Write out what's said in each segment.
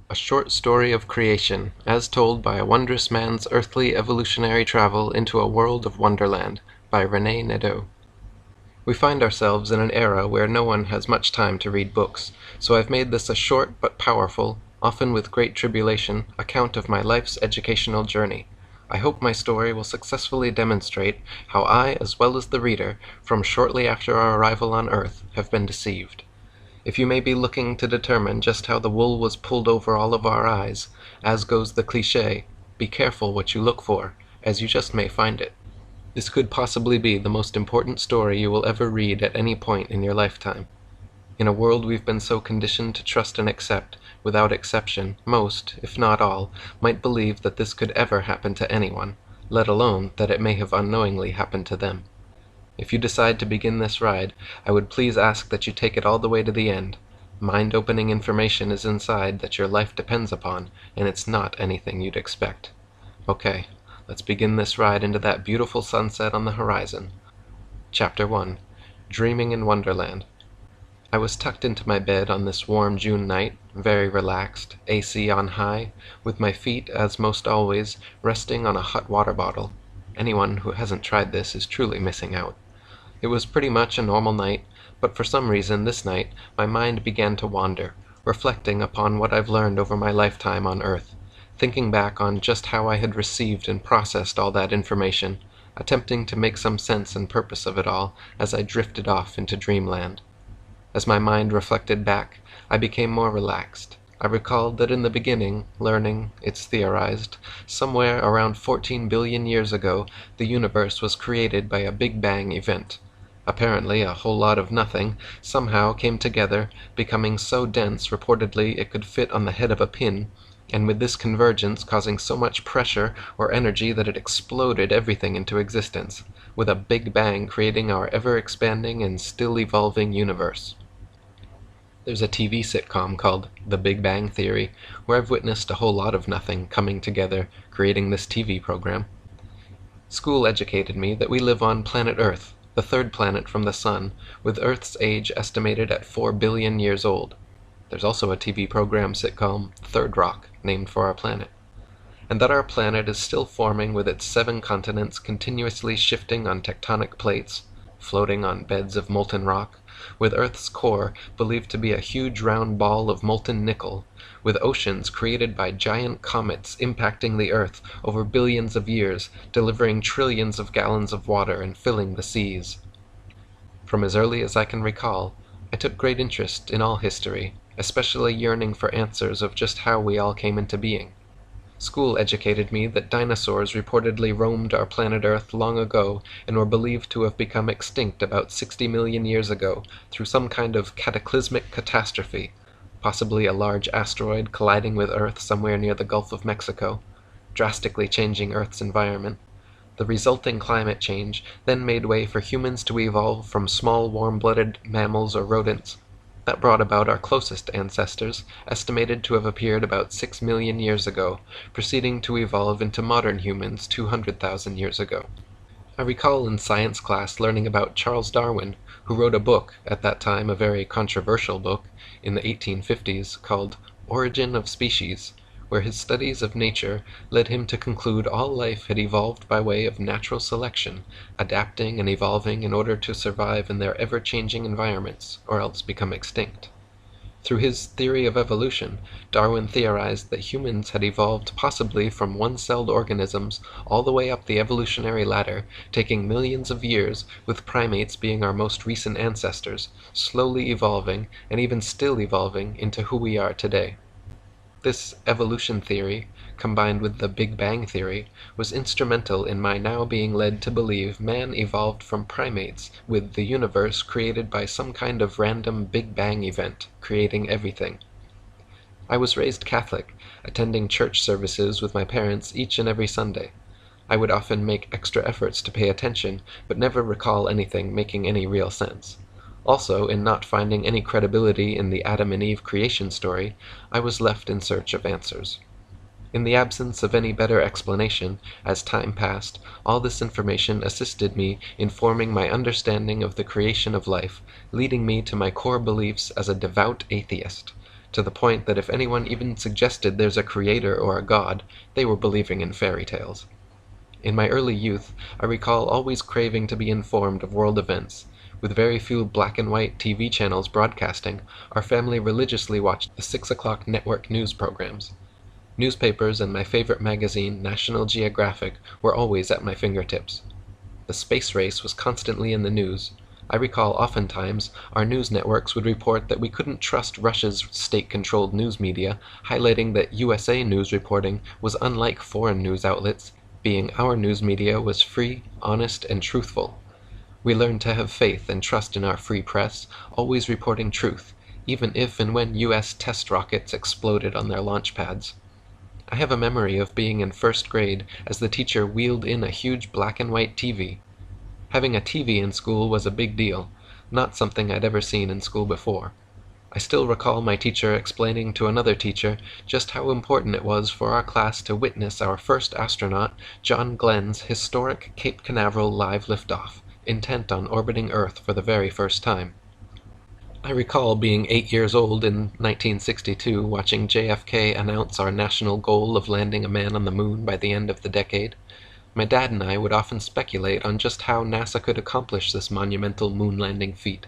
A short story of creation, as told by a wondrous man's earthly evolutionary travel into a world of wonderland, by René Nadeau. We find ourselves in an era where no one has much time to read books, so I've made this a short but powerful, often with great tribulation, account of my life's educational journey. I hope my story will successfully demonstrate how I, as well as the reader, from shortly after our arrival on Earth, have been deceived. If you may be looking to determine just how the wool was pulled over all of our eyes, as goes the cliché, be careful what you look for, as you just may find it. This could possibly be the most important story you will ever read at any point in your lifetime. In a world we've been so conditioned to trust and accept, without exception, most, if not all, might believe that this could ever happen to anyone, let alone that it may have unknowingly happened to them. If you decide to begin this ride, I would please ask that you take it all the way to the end. Mind-opening information is inside that your life depends upon, and it's not anything you'd expect. Okay, let's begin this ride into that beautiful sunset on the horizon. Chapter 1. Dreaming in Wonderland. I was tucked into my bed on this warm June night, very relaxed, AC on high, with my feet, as most always, resting on a hot water bottle. Anyone who hasn't tried this is truly missing out. It was pretty much a normal night, but for some reason this night my mind began to wander, reflecting upon what I've learned over my lifetime on Earth, thinking back on just how I had received and processed all that information, attempting to make some sense and purpose of it all as I drifted off into dreamland. As my mind reflected back, I became more relaxed. I recalled that in the beginning, learning, it's theorized, somewhere around 14 billion years ago, the universe was created by a Big Bang event. Apparently, a whole lot of nothing somehow came together, becoming so dense reportedly it could fit on the head of a pin, and with this convergence causing so much pressure or energy that it exploded everything into existence, with a Big Bang creating our ever-expanding and still-evolving universe. There's a TV sitcom called The Big Bang Theory, where I've witnessed a whole lot of nothing coming together, creating this TV program. School educated me that we live on planet Earth, the third planet from the Sun, with Earth's age estimated at 4 billion years old. There's also a TV program sitcom, Third Rock, named for our planet. And that our planet is still forming with its 7 continents continuously shifting on tectonic plates, floating on beds of molten rock, with Earth's core believed to be a huge round ball of molten nickel, with oceans created by giant comets impacting the Earth over billions of years, delivering trillions of gallons of water and filling the seas. From as early as I can recall, I took great interest in all history, especially yearning for answers of just how we all came into being. School educated me that dinosaurs reportedly roamed our planet Earth long ago and were believed to have become extinct about 60 million years ago through some kind of cataclysmic catastrophe, possibly a large asteroid colliding with Earth somewhere near the Gulf of Mexico, drastically changing Earth's environment. The resulting climate change then made way for humans to evolve from small warm-blooded mammals or rodents. That brought about our closest ancestors, estimated to have appeared about 6 million years ago, proceeding to evolve into modern humans 200,000 years ago. I recall in science class learning about Charles Darwin, who wrote a book, at that time a very controversial book, in the 1850s, called Origin of Species, where his studies of nature led him to conclude all life had evolved by way of natural selection, adapting and evolving in order to survive in their ever-changing environments, or else become extinct. Through his theory of evolution, Darwin theorized that humans had evolved possibly from one-celled organisms all the way up the evolutionary ladder, taking millions of years, with primates being our most recent ancestors, slowly evolving, and even still evolving, into who we are today. This evolution theory, combined with the Big Bang theory, was instrumental in my now being led to believe man evolved from primates, with the universe created by some kind of random Big Bang event, creating everything. I was raised Catholic, attending church services with my parents each and every Sunday. I would often make extra efforts to pay attention, but never recall anything making any real sense. Also, in not finding any credibility in the Adam and Eve creation story, I was left in search of answers. In the absence of any better explanation, as time passed, all this information assisted me in forming my understanding of the creation of life, leading me to my core beliefs as a devout atheist, to the point that if anyone even suggested there's a creator or a god, they were believing in fairy tales. In my early youth, I recall always craving to be informed of world events. With very few black and white TV channels broadcasting, our family religiously watched the 6 o'clock network news programs. Newspapers and my favorite magazine, National Geographic, were always at my fingertips. The space race was constantly in the news. I recall oftentimes our news networks would report that we couldn't trust Russia's state-controlled news media, highlighting that USA news reporting was unlike foreign news outlets, being our news media was free, honest, and truthful. We learned to have faith and trust in our free press, always reporting truth, even if and when US test rockets exploded on their launch pads. I have a memory of being in first grade as the teacher wheeled in a huge black and white TV. Having a TV in school was a big deal, not something I'd ever seen in school before. I still recall my teacher explaining to another teacher just how important it was for our class to witness our first astronaut, John Glenn's historic Cape Canaveral live liftoff, intent on orbiting Earth for the very first time. I recall being 8 years old in 1962 watching JFK announce our national goal of landing a man on the moon by the end of the decade. My dad and I would often speculate on just how NASA could accomplish this monumental moon landing feat.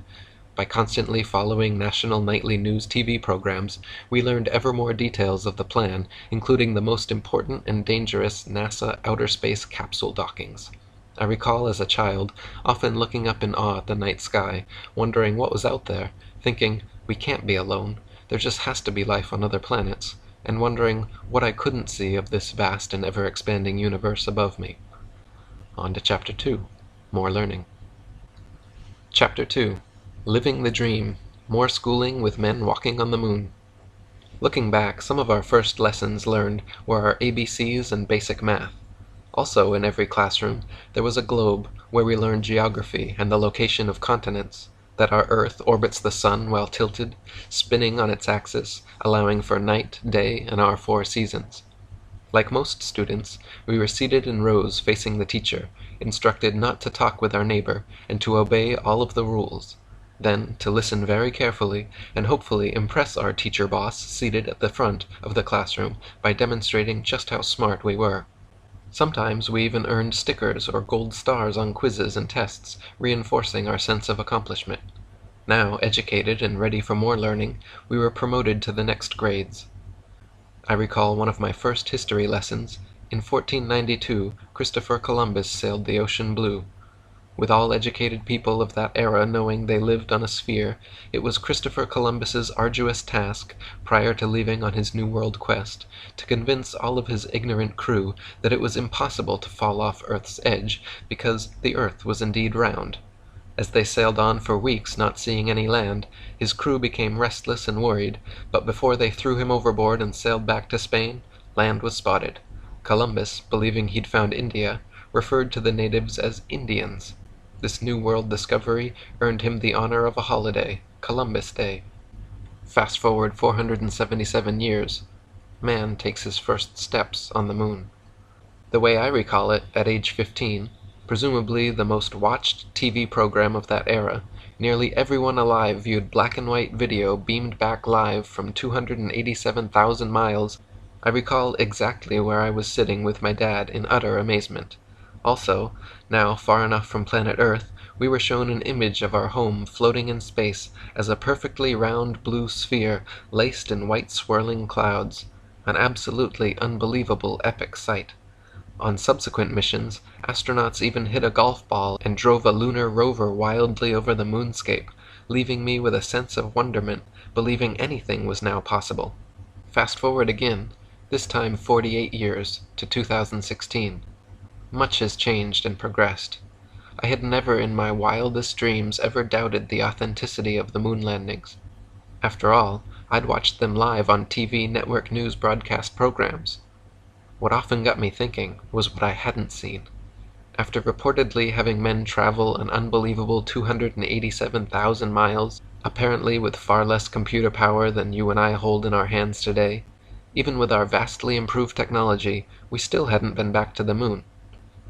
By constantly following national nightly news TV programs, we learned ever more details of the plan, including the most important and dangerous NASA outer space capsule dockings. I recall as a child often looking up in awe at the night sky, wondering what was out there, thinking, we can't be alone, there just has to be life on other planets, and wondering what I couldn't see of this vast and ever-expanding universe above me. On to Chapter 2, More Learning. Chapter 2, Living the Dream, More Schooling with Men Walking on the Moon. Looking back, some of our first lessons learned were our ABCs and basic math. Also, in every classroom, there was a globe where we learned geography and the location of continents, that our Earth orbits the Sun while tilted, spinning on its axis, allowing for night, day, and our 4 seasons. Like most students, we were seated in rows facing the teacher, instructed not to talk with our neighbor and to obey all of the rules, then to listen very carefully and hopefully impress our teacher boss seated at the front of the classroom by demonstrating just how smart we were. Sometimes we even earned stickers or gold stars on quizzes and tests, reinforcing our sense of accomplishment. Now, educated and ready for more learning, we were promoted to the next grades. I recall one of my first history lessons. In 1492, Christopher Columbus sailed the ocean blue. With all educated people of that era knowing they lived on a sphere, it was Christopher Columbus's arduous task, prior to leaving on his New World quest, to convince all of his ignorant crew that it was impossible to fall off Earth's edge, because the Earth was indeed round. As they sailed on for weeks not seeing any land, his crew became restless and worried, but before they threw him overboard and sailed back to Spain, land was spotted. Columbus, believing he'd found India, referred to the natives as Indians. This New World discovery earned him the honor of a holiday, Columbus Day. Fast forward 477 years, man takes his first steps on the moon. The way I recall it, at age 15, presumably the most watched TV program of that era, nearly everyone alive viewed black and white video beamed back live from 287,000 miles. I recall exactly where I was sitting with my dad in utter amazement. Also, now far enough from planet Earth, we were shown an image of our home floating in space as a perfectly round blue sphere laced in white swirling clouds, an absolutely unbelievable epic sight. On subsequent missions, astronauts even hit a golf ball and drove a lunar rover wildly over the moonscape, leaving me with a sense of wonderment, believing anything was now possible. Fast forward again, this time 48 years, to 2016. Much has changed and progressed. I had never in my wildest dreams ever doubted the authenticity of the moon landings. After all, I'd watched them live on TV network news broadcast programs. What often got me thinking was what I hadn't seen. After reportedly having men travel an unbelievable 287,000 miles, apparently with far less computer power than you and I hold in our hands today, even with our vastly improved technology, we still hadn't been back to the moon.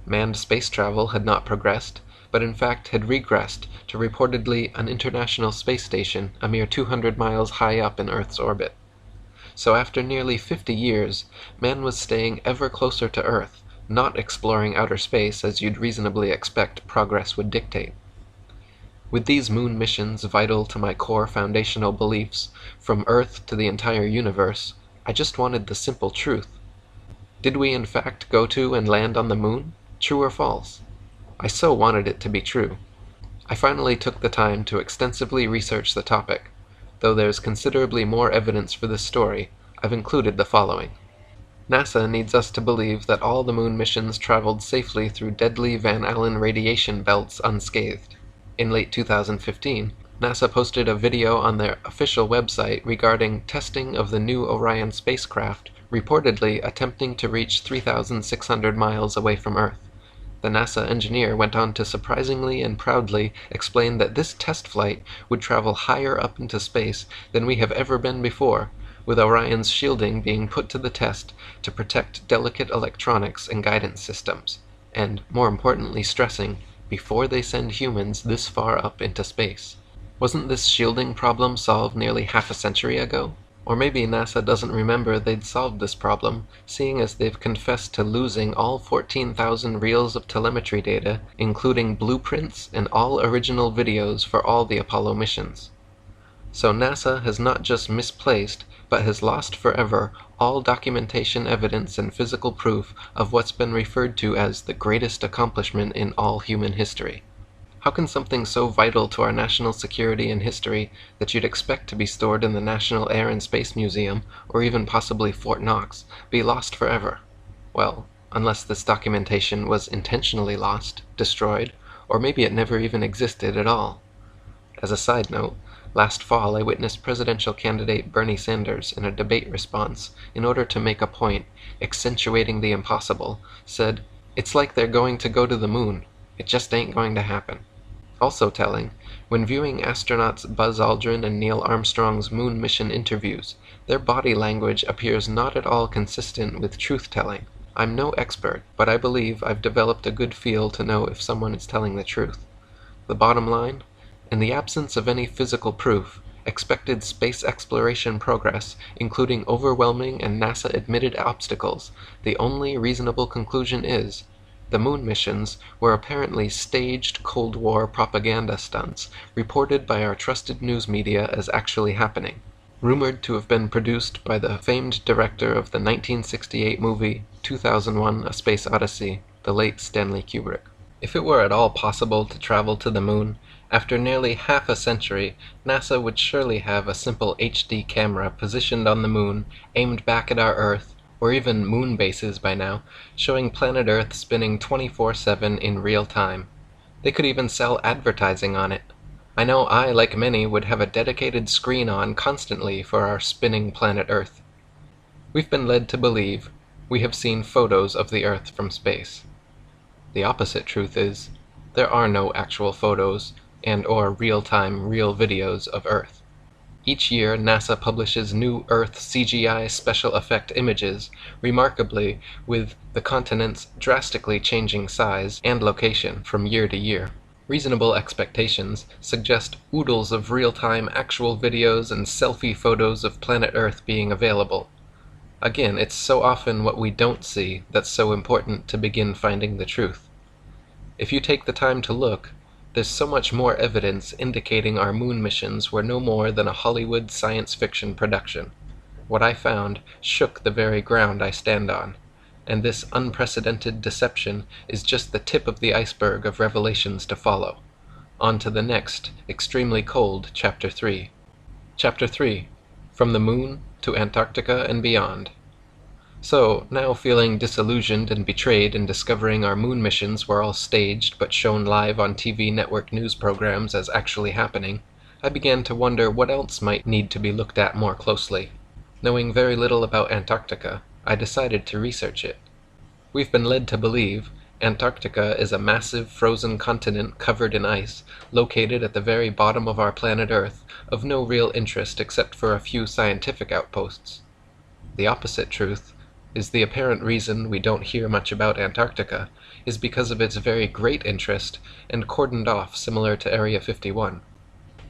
Manned space travel had not progressed, but in fact had regressed to reportedly an international space station a mere 200 miles high up in Earth's orbit. So after nearly 50 years, man was staying ever closer to Earth, not exploring outer space as you'd reasonably expect progress would dictate. With these moon missions vital to my core foundational beliefs, from Earth to the entire universe, I just wanted the simple truth. Did we in fact go to and land on the moon? True or false? I so wanted it to be true. I finally took the time to extensively research the topic. Though there's considerably more evidence for this story, I've included the following. NASA needs us to believe that all the moon missions traveled safely through deadly Van Allen radiation belts unscathed. In late 2015, NASA posted a video on their official website regarding testing of the new Orion spacecraft, reportedly attempting to reach 3,600 miles away from Earth. The NASA engineer went on to surprisingly and proudly explain that this test flight would travel higher up into space than we have ever been before, with Orion's shielding being put to the test to protect delicate electronics and guidance systems, and, more importantly, stressing, before they send humans this far up into space. Wasn't this shielding problem solved nearly half a century ago? Or maybe NASA doesn't remember they'd solved this problem, seeing as they've confessed to losing all 14,000 reels of telemetry data, including blueprints and all original videos for all the Apollo missions. So NASA has not just misplaced, but has lost forever all documentation evidence and physical proof of what's been referred to as the greatest accomplishment in all human history. How can something so vital to our national security and history that you'd expect to be stored in the National Air and Space Museum, or even possibly Fort Knox, be lost forever? Well, unless this documentation was intentionally lost, destroyed, or maybe it never even existed at all. As a side note, last fall I witnessed presidential candidate Bernie Sanders in a debate response, in order to make a point, accentuating the impossible, said, "It's like they're going to go to the moon. It just ain't going to happen." Also telling, when viewing astronauts Buzz Aldrin and Neil Armstrong's moon mission interviews, their body language appears not at all consistent with truth-telling. I'm no expert, but I believe I've developed a good feel to know if someone is telling the truth. The bottom line? In the absence of any physical proof, expected space exploration progress, including overwhelming and NASA-admitted obstacles, the only reasonable conclusion is, the moon missions were apparently staged Cold War propaganda stunts, reported by our trusted news media as actually happening, rumored to have been produced by the famed director of the 1968 movie 2001: A Space Odyssey, the late Stanley Kubrick. If it were at all possible to travel to the moon, after nearly half a century, NASA would surely have a simple HD camera positioned on the moon, aimed back at our Earth, or even moon bases by now, showing planet Earth spinning 24/7 in real time. They could even sell advertising on it. I know I, like many, would have a dedicated screen on constantly for our spinning planet Earth. We've been led to believe we have seen photos of the Earth from space. The opposite truth is, there are no actual photos and/or real-time, real videos of Earth. Each year, NASA publishes new Earth CGI special effect images, remarkably with the continents drastically changing size and location from year to year. Reasonable expectations suggest oodles of real-time actual videos and selfie photos of planet Earth being available. Again, it's so often what we don't see that's so important to begin finding the truth. If you take the time to look, there's so much more evidence indicating our moon missions were no more than a Hollywood science fiction production. What I found shook the very ground I stand on, and this unprecedented deception is just the tip of the iceberg of revelations to follow. On to the next, extremely cold, Chapter 3. Chapter 3. From the Moon to Antarctica and Beyond. So, now feeling disillusioned and betrayed in discovering our moon missions were all staged but shown live on TV network news programs as actually happening, I began to wonder what else might need to be looked at more closely. Knowing very little about Antarctica, I decided to research it. We've been led to believe Antarctica is a massive frozen continent covered in ice, located at the very bottom of our planet Earth, of no real interest except for a few scientific outposts. The opposite truth is the apparent reason we don't hear much about Antarctica is because of its very great interest and cordoned off similar to Area 51.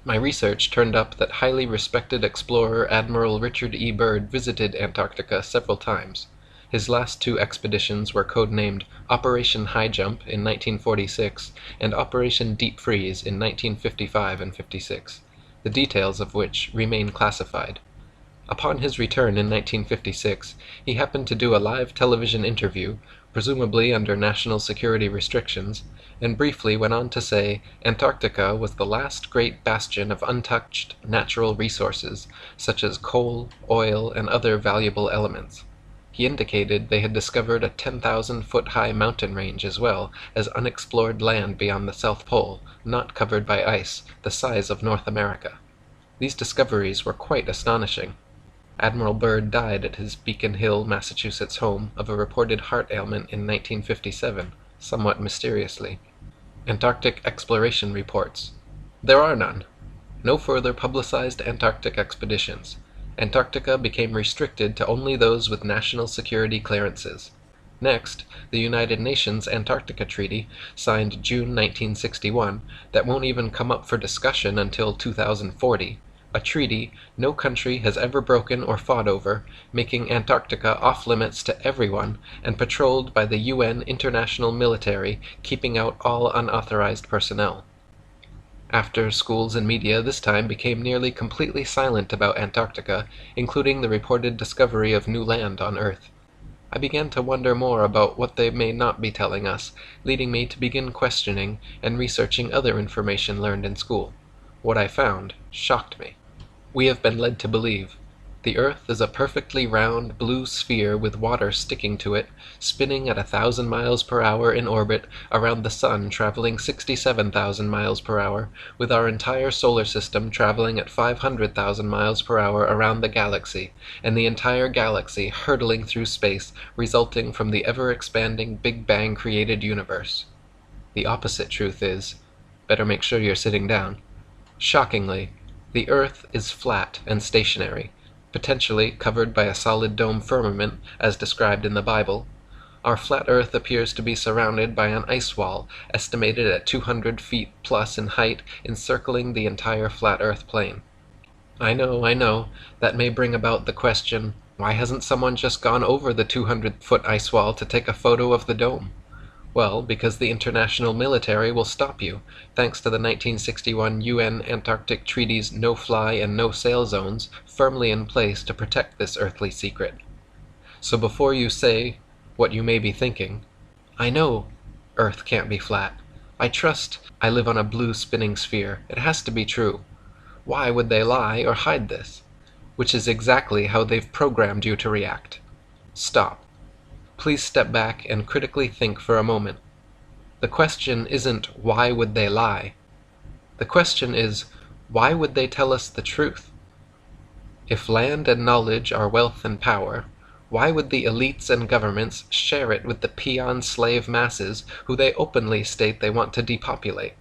My research turned up that highly respected explorer Admiral Richard E. Byrd visited Antarctica several times. His last two expeditions were codenamed Operation High Jump in 1946 and Operation Deep Freeze in 1955 and 56, the details of which remain classified. Upon his return in 1956, he happened to do a live television interview, presumably under national security restrictions, and briefly went on to say Antarctica was the last great bastion of untouched natural resources, such as coal, oil, and other valuable elements. He indicated they had discovered a 10,000-foot-high mountain range as well as unexplored land beyond the South Pole, not covered by ice, the size of North America. These discoveries were quite astonishing. Admiral Byrd died at his Beacon Hill, Massachusetts home of a reported heart ailment in 1957, somewhat mysteriously. Antarctic exploration reports. There are none. No further publicized Antarctic expeditions. Antarctica became restricted to only those with national security clearances. Next, the United Nations Antarctica Treaty, signed June 1961, that won't even come up for discussion until 2040. A treaty no country has ever broken or fought over, making Antarctica off-limits to everyone and patrolled by the UN International Military, keeping out all unauthorized personnel. After schools and media this time became nearly completely silent about Antarctica, including the reported discovery of new land on Earth. I began to wonder more about what they may not be telling us, leading me to begin questioning and researching other information learned in school. What I found shocked me. We have been led to believe the Earth is a perfectly round blue sphere with water sticking to it, spinning at 1,000 miles per hour in orbit around the Sun, traveling 67,000 miles per hour, with our entire solar system traveling at 500,000 miles per hour around the galaxy, and the entire galaxy hurtling through space, resulting from the ever-expanding Big Bang created universe. The opposite truth is, better make sure you're sitting down. Shockingly, the Earth is flat and stationary, potentially covered by a solid dome firmament, as described in the Bible. Our flat Earth appears to be surrounded by an ice wall, estimated at 200 feet plus in height, encircling the entire flat Earth plane. I know, that may bring about the question, why hasn't someone just gone over the 200-foot ice wall to take a photo of the dome? Well, because the international military will stop you, thanks to the 1961 UN Antarctic Treaty's no-fly and no-sail zones firmly in place to protect this earthly secret. So before you say what you may be thinking, I know Earth can't be flat. I trust I live on a blue spinning sphere. It has to be true. Why would they lie or hide this? Which is exactly how they've programmed you to react. Stop. Please step back and critically think for a moment. The question isn't why would they lie? The question is, why would they tell us the truth? If land and knowledge are wealth and power, why would the elites and governments share it with the peon slave masses who they openly state they want to depopulate?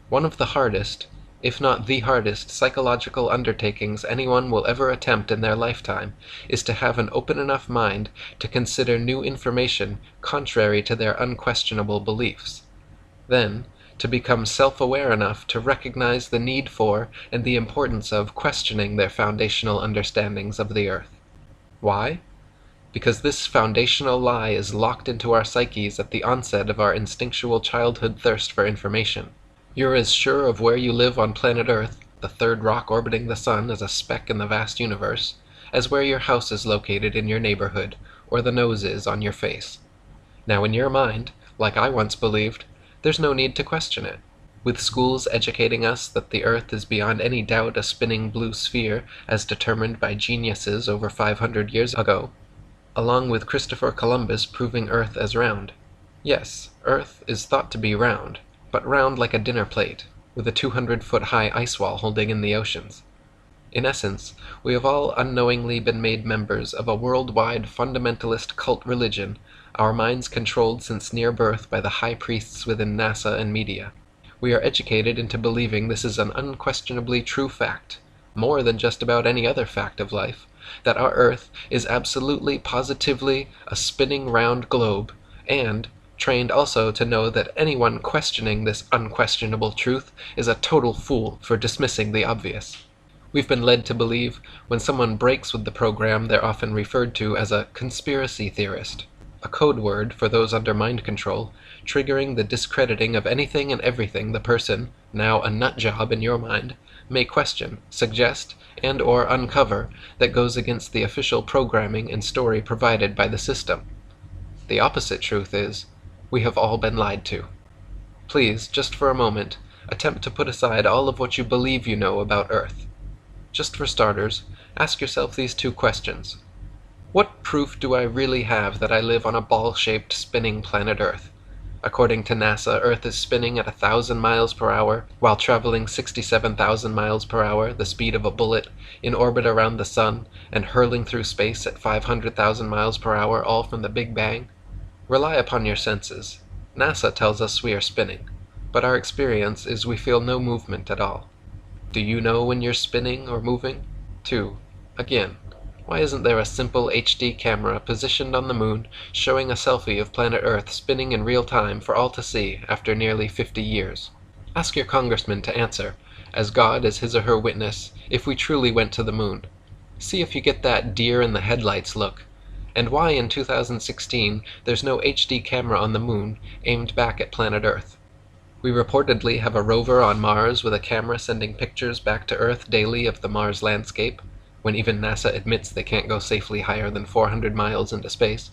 One of the hardest, if not the hardest, psychological undertakings anyone will ever attempt in their lifetime is to have an open enough mind to consider new information contrary to their unquestionable beliefs. Then, to become self-aware enough to recognize the need for and the importance of questioning their foundational understandings of the Earth. Why? Because this foundational lie is locked into our psyches at the onset of our instinctual childhood thirst for information. You're as sure of where you live on planet Earth, the third rock orbiting the Sun as a speck in the vast universe, as where your house is located in your neighborhood, or the nose is on your face. Now in your mind, like I once believed, there's no need to question it. With schools educating us that the Earth is beyond any doubt a spinning blue sphere as determined by geniuses over 500 years ago, along with Christopher Columbus proving Earth as round. Yes, Earth is thought to be round, but round like a dinner plate, with a 200-foot-high ice wall holding in the oceans. In essence, we have all unknowingly been made members of a worldwide fundamentalist cult religion, our minds controlled since near birth by the high priests within NASA and media. We are educated into believing this is an unquestionably true fact, more than just about any other fact of life, that our Earth is absolutely, positively a spinning round globe, and trained also to know that anyone questioning this unquestionable truth is a total fool for dismissing the obvious. We've been led to believe when someone breaks with the program they're often referred to as a conspiracy theorist, a code word for those under mind control, triggering the discrediting of anything and everything the person, now a nut job in your mind, may question, suggest, and or uncover that goes against the official programming and story provided by the system. The opposite truth is, we have all been lied to. Please, just for a moment, attempt to put aside all of what you believe you know about Earth. Just for starters, ask yourself these two questions. What proof do I really have that I live on a ball-shaped spinning planet Earth? According to NASA, Earth is spinning at 1,000 miles per hour while traveling 67,000 miles per hour, the speed of a bullet, in orbit around the Sun and hurling through space at 500,000 miles per hour, all from the Big Bang. Rely upon your senses. NASA tells us we are spinning, but our experience is we feel no movement at all. Do you know when you're spinning or moving? 2. Again, why isn't there a simple HD camera positioned on the moon showing a selfie of planet Earth spinning in real time for all to see after nearly 50 years? Ask your congressman to answer, as God is his or her witness, if we truly went to the moon. See if you get that deer in the headlights look. And why in 2016 there's no HD camera on the moon aimed back at planet Earth. We reportedly have a rover on Mars with a camera sending pictures back to Earth daily of the Mars landscape, when even NASA admits they can't go safely higher than 400 miles into space.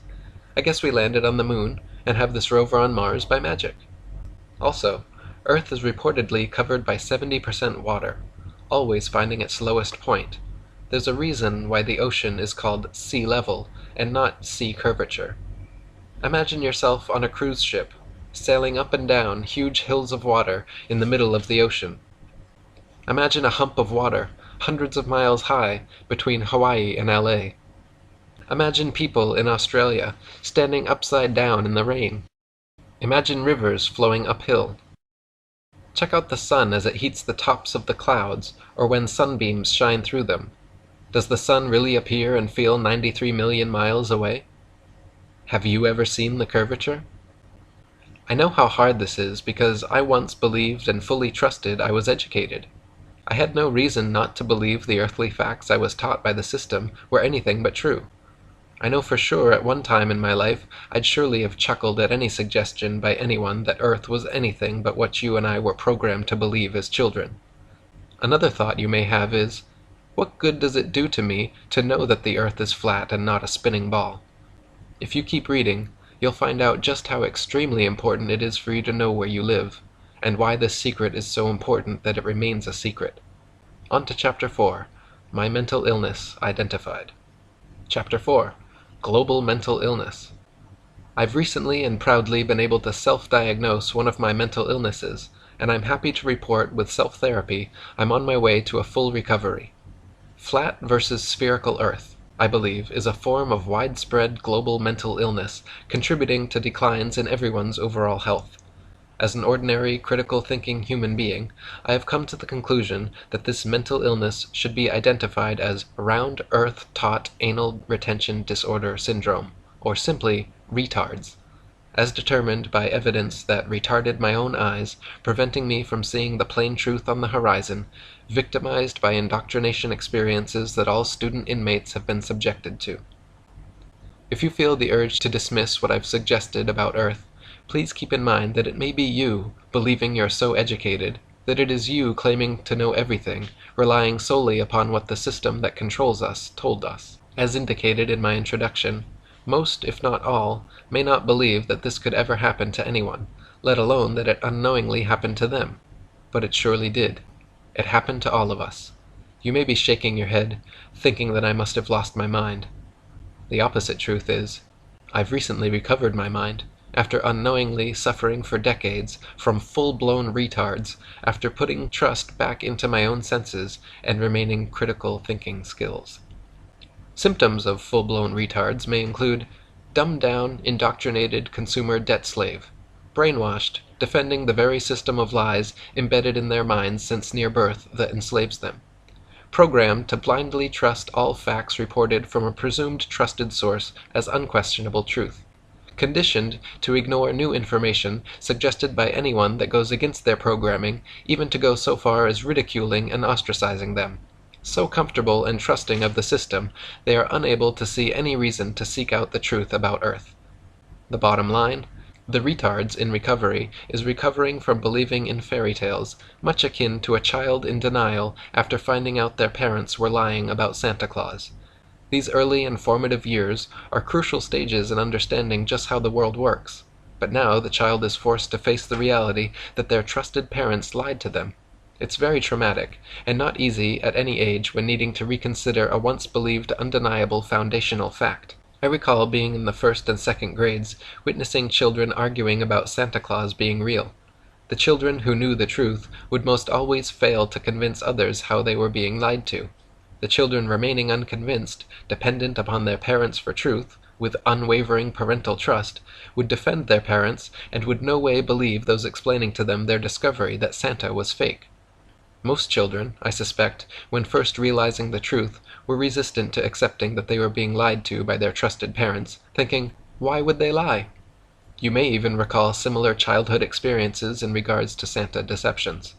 I guess we landed on the moon and have this rover on Mars by magic. Also, Earth is reportedly covered by 70% water, always finding its lowest point. There's a reason why the ocean is called sea level and not sea curvature. Imagine yourself on a cruise ship, sailing up and down huge hills of water in the middle of the ocean. Imagine a hump of water, hundreds of miles high, between Hawaii and LA. Imagine people in Australia standing upside down in the rain. Imagine rivers flowing uphill. Check out the sun as it heats the tops of the clouds, or when sunbeams shine through them. Does the sun really appear and feel 93 million miles away? Have you ever seen the curvature? I know how hard this is because I once believed and fully trusted I was educated. I had no reason not to believe the earthly facts I was taught by the system were anything but true. I know for sure at one time in my life I'd surely have chuckled at any suggestion by anyone that Earth was anything but what you and I were programmed to believe as children. Another thought you may have is, what good does it do to me to know that the Earth is flat and not a spinning ball? If you keep reading, you'll find out just how extremely important it is for you to know where you live, and why this secret is so important that it remains a secret. On to Chapter 4, My Mental Illness Identified. Chapter 4, Global Mental Illness. I've recently and proudly been able to self-diagnose one of my mental illnesses, and I'm happy to report with self-therapy I'm on my way to a full recovery. Flat versus spherical Earth, I believe, is a form of widespread global mental illness contributing to declines in everyone's overall health. As an ordinary, critical-thinking human being, I have come to the conclusion that this mental illness should be identified as Round Earth Taut Anal Retention Disorder Syndrome, or simply retards, as determined by evidence that retarded my own eyes, preventing me from seeing the plain truth on the horizon, victimized by indoctrination experiences that all student inmates have been subjected to. If you feel the urge to dismiss what I've suggested about Earth, please keep in mind that it may be you, believing you're so educated, that it is you claiming to know everything, relying solely upon what the system that controls us told us. As indicated in my introduction, most, if not all, may not believe that this could ever happen to anyone, let alone that it unknowingly happened to them. But it surely did. It happened to all of us. You may be shaking your head, thinking that I must have lost my mind. The opposite truth is, I've recently recovered my mind, after unknowingly suffering for decades from full-blown retards, after putting trust back into my own senses and remaining critical thinking skills. Symptoms of full-blown retards may include dumbed-down, indoctrinated consumer debt slave, brainwashed, defending the very system of lies embedded in their minds since near birth that enslaves them, programmed to blindly trust all facts reported from a presumed trusted source as unquestionable truth, conditioned to ignore new information suggested by anyone that goes against their programming, even to go so far as ridiculing and ostracizing them. So comfortable and trusting of the system, they are unable to see any reason to seek out the truth about Earth. The bottom line: the retards in recovery is recovering from believing in fairy tales, much akin to a child in denial after finding out their parents were lying about Santa Claus. These early and formative years are crucial stages in understanding just how the world works. But now the child is forced to face the reality that their trusted parents lied to them. It's very traumatic, and not easy at any age when needing to reconsider a once believed undeniable foundational fact. I recall being in the first and second grades, witnessing children arguing about Santa Claus being real. The children who knew the truth would most always fail to convince others how they were being lied to. The children remaining unconvinced, dependent upon their parents for truth, with unwavering parental trust, would defend their parents and would no way believe those explaining to them their discovery that Santa was fake. Most children, I suspect, when first realizing the truth, were resistant to accepting that they were being lied to by their trusted parents, thinking, why would they lie? You may even recall similar childhood experiences in regards to Santa deceptions.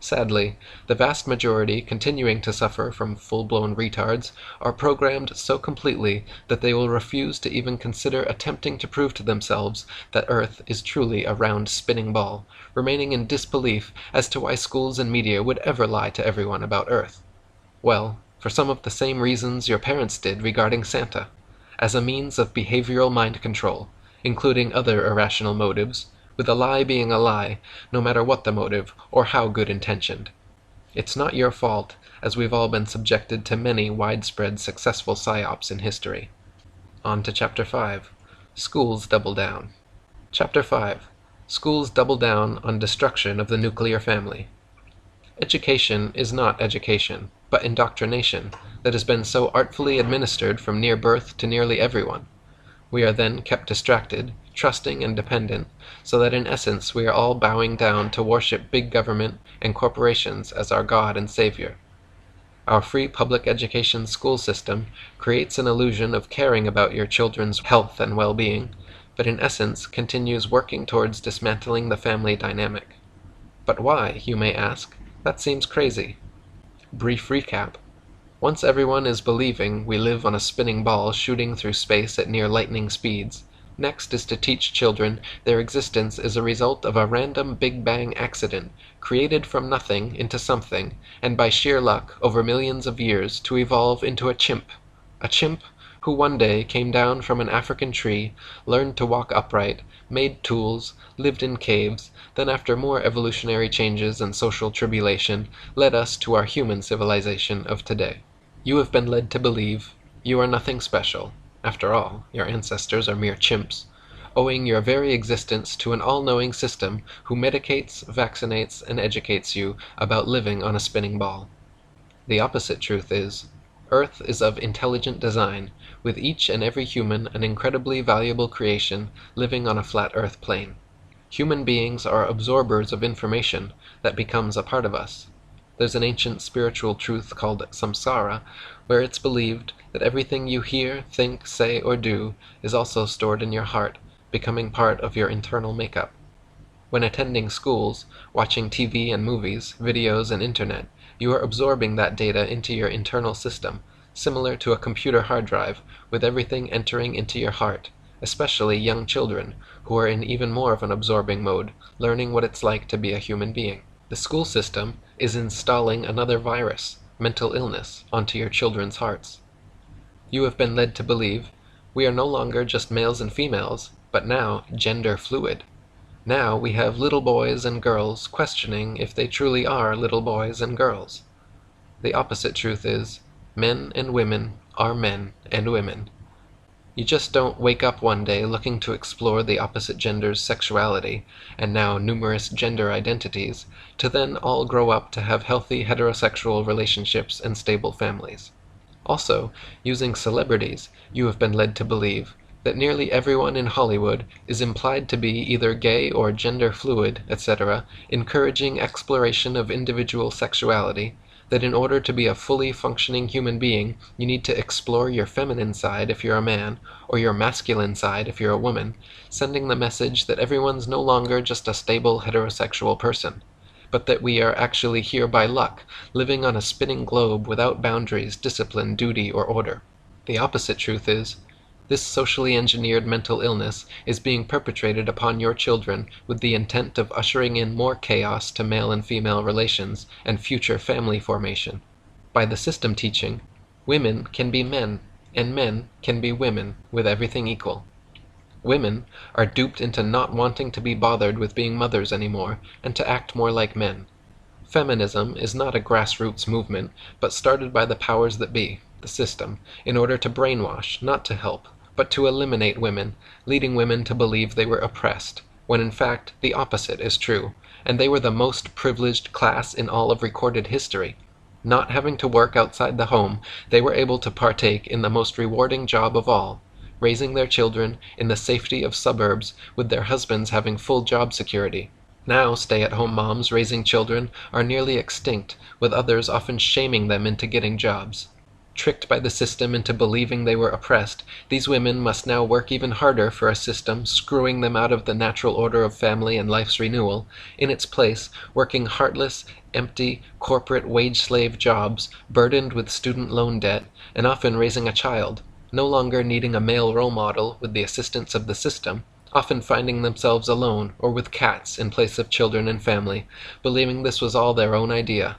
Sadly, the vast majority continuing to suffer from full-blown retards are programmed so completely that they will refuse to even consider attempting to prove to themselves that Earth is truly a round spinning ball, remaining in disbelief as to why schools and media would ever lie to everyone about Earth. Well, for some of the same reasons your parents did regarding Santa, as a means of behavioral mind control, including other irrational motives, with a lie being a lie, no matter what the motive or how good-intentioned. It's not your fault, as we've all been subjected to many widespread successful psyops in history. On to Chapter 5. Schools Double Down. Chapter 5. Schools double down on destruction of the nuclear family. Education is not education, but indoctrination, that has been so artfully administered from near birth to nearly everyone. We are then kept distracted, trusting and dependent, so that in essence we are all bowing down to worship big government and corporations as our God and Savior. Our free public education school system creates an illusion of caring about your children's health and well-being, but in essence continues working towards dismantling the family dynamic. But why, you may ask? That seems crazy. Brief recap. Once everyone is believing we live on a spinning ball shooting through space at near lightning speeds, next is to teach children their existence is a result of a random Big Bang accident, created from nothing into something, and by sheer luck, over millions of years, to evolve into a chimp who one day came down from an African tree, learned to walk upright, made tools, lived in caves, then after more evolutionary changes and social tribulation, led us to our human civilization of today. You have been led to believe you are nothing special. After all, your ancestors are mere chimps, owing your very existence to an all-knowing system who medicates, vaccinates, and educates you about living on a spinning ball. The opposite truth is, Earth is of intelligent design, with each and every human an incredibly valuable creation living on a flat Earth plane. Human beings are absorbers of information that becomes a part of us. There's an ancient spiritual truth called samsara, where it's believed that everything you hear, think, say, or do is also stored in your heart, becoming part of your internal makeup. When attending schools, watching TV and movies, videos and internet, you are absorbing that data into your internal system, similar to a computer hard drive, with everything entering into your heart, especially young children, who are in even more of an absorbing mode, learning what it's like to be a human being. The school system is installing another virus, mental illness, onto your children's hearts. You have been led to believe we are no longer just males and females, but now gender fluid. Now we have little boys and girls questioning if they truly are little boys and girls. The opposite truth is, men and women are men and women. You just don't wake up one day looking to explore the opposite gender's sexuality, and now numerous gender identities, to then all grow up to have healthy heterosexual relationships and stable families. Also, using celebrities, you have been led to believe that nearly everyone in Hollywood is implied to be either gay or gender fluid, etc., encouraging exploration of individual sexuality, that in order to be a fully functioning human being, you need to explore your feminine side if you're a man, or your masculine side if you're a woman, sending the message that everyone's no longer just a stable heterosexual person, but that we are actually here by luck, living on a spinning globe without boundaries, discipline, duty, or order. The opposite truth is, this socially engineered mental illness is being perpetrated upon your children with the intent of ushering in more chaos to male and female relations and future family formation. By the system teaching, women can be men, and men can be women, with everything equal. Women are duped into not wanting to be bothered with being mothers anymore, and to act more like men. Feminism is not a grassroots movement, but started by the powers that be, the system, in order to brainwash, not to help, but to eliminate women, leading women to believe they were oppressed, when in fact the opposite is true, and they were the most privileged class in all of recorded history. Not having to work outside the home, they were able to partake in the most rewarding job of all, raising their children in the safety of suburbs with their husbands having full job security. Now stay-at-home moms raising children are nearly extinct, with others often shaming them into getting jobs. Tricked by the system into believing they were oppressed, these women must now work even harder for a system screwing them out of the natural order of family and life's renewal, in its place working heartless, empty, corporate wage-slave jobs burdened with student loan debt, and often raising a child, no longer needing a male role model with the assistance of the system, often finding themselves alone or with cats in place of children and family, believing this was all their own idea.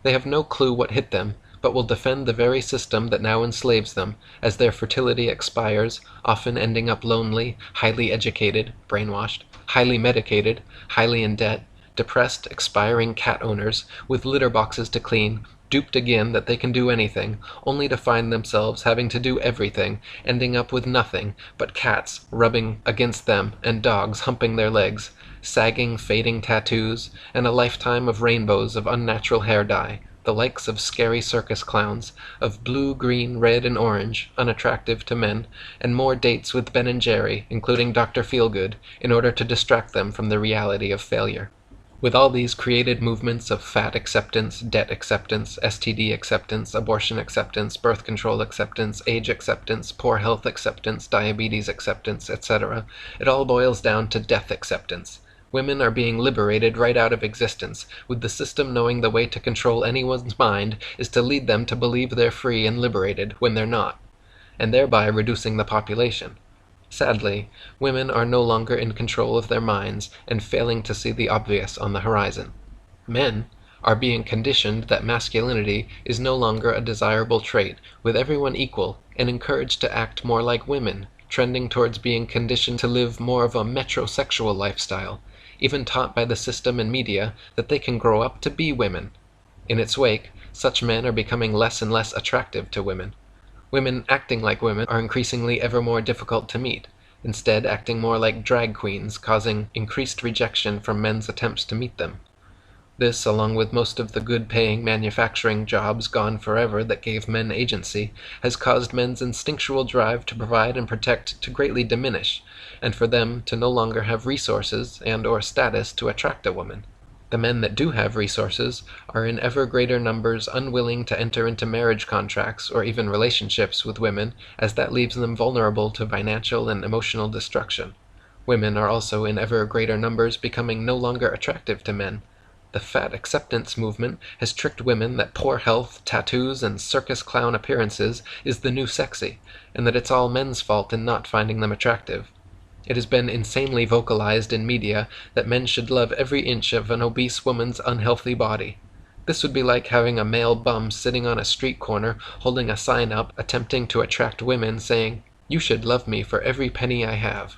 They have no clue what hit them, but will defend the very system that now enslaves them, as their fertility expires, often ending up lonely, highly educated, brainwashed, highly medicated, highly in debt, depressed, expiring cat owners, with litter boxes to clean, duped again that they can do anything, only to find themselves having to do everything, ending up with nothing but cats rubbing against them and dogs humping their legs, sagging, fading tattoos, and a lifetime of rainbows of unnatural hair dye, the likes of scary circus clowns, of blue, green, red, and orange, unattractive to men, and more dates with Ben and Jerry, including Dr. Feelgood, in order to distract them from the reality of failure. With all these created movements of fat acceptance, debt acceptance, STD acceptance, abortion acceptance, birth control acceptance, age acceptance, poor health acceptance, diabetes acceptance, etc., it all boils down to death acceptance. Women are being liberated right out of existence, with the system knowing the way to control anyone's mind is to lead them to believe they're free and liberated when they're not, and thereby reducing the population. Sadly, women are no longer in control of their minds and failing to see the obvious on the horizon. Men are being conditioned that masculinity is no longer a desirable trait, with everyone equal, and encouraged to act more like women, trending towards being conditioned to live more of a metrosexual lifestyle, even taught by the system and media that they can grow up to be women. In its wake, such men are becoming less and less attractive to women. Women acting like women are increasingly ever more difficult to meet, instead acting more like drag queens, causing increased rejection from men's attempts to meet them. This, along with most of the good-paying manufacturing jobs gone forever that gave men agency, has caused men's instinctual drive to provide and protect to greatly diminish, and for them to no longer have resources and/or status to attract a woman. The men that do have resources are in ever greater numbers unwilling to enter into marriage contracts or even relationships with women, as that leaves them vulnerable to financial and emotional destruction. Women are also in ever greater numbers becoming no longer attractive to men. The fat acceptance movement has tricked women that poor health, tattoos, and circus clown appearances is the new sexy, and that it's all men's fault in not finding them attractive. It has been insanely vocalized in media that men should love every inch of an obese woman's unhealthy body. This would be like having a male bum sitting on a street corner holding a sign up attempting to attract women saying, "You should love me for every penny I have."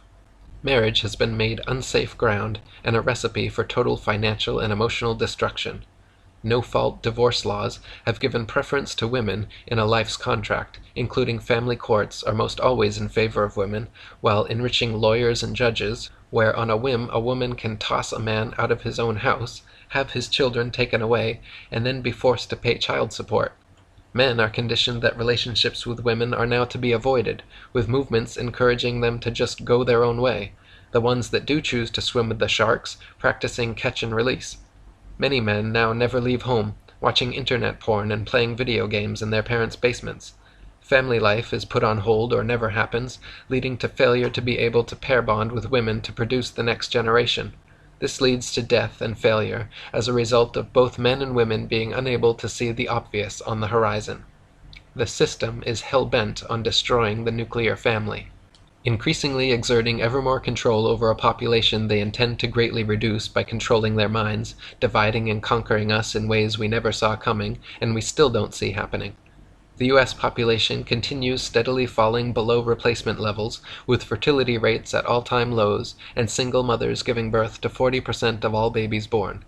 Marriage has been made unsafe ground and a recipe for total financial and emotional destruction. No-fault divorce laws have given preference to women in a life's contract, including family courts are most always in favor of women, while enriching lawyers and judges, where on a whim a woman can toss a man out of his own house, have his children taken away, and then be forced to pay child support. Men are conditioned that relationships with women are now to be avoided, with movements encouraging them to just go their own way, the ones that do choose to swim with the sharks, practicing catch and release. Many men now never leave home, watching internet porn and playing video games in their parents' basements. Family life is put on hold or never happens, leading to failure to be able to pair bond with women to produce the next generation. This leads to death and failure as a result of both men and women being unable to see the obvious on the horizon. The system is hell-bent on destroying the nuclear family. Increasingly exerting ever more control over a population they intend to greatly reduce by controlling their minds, dividing and conquering us in ways we never saw coming, and we still don't see happening. The U.S. population continues steadily falling below replacement levels, with fertility rates at all-time lows, and single mothers giving birth to 40% of all babies born.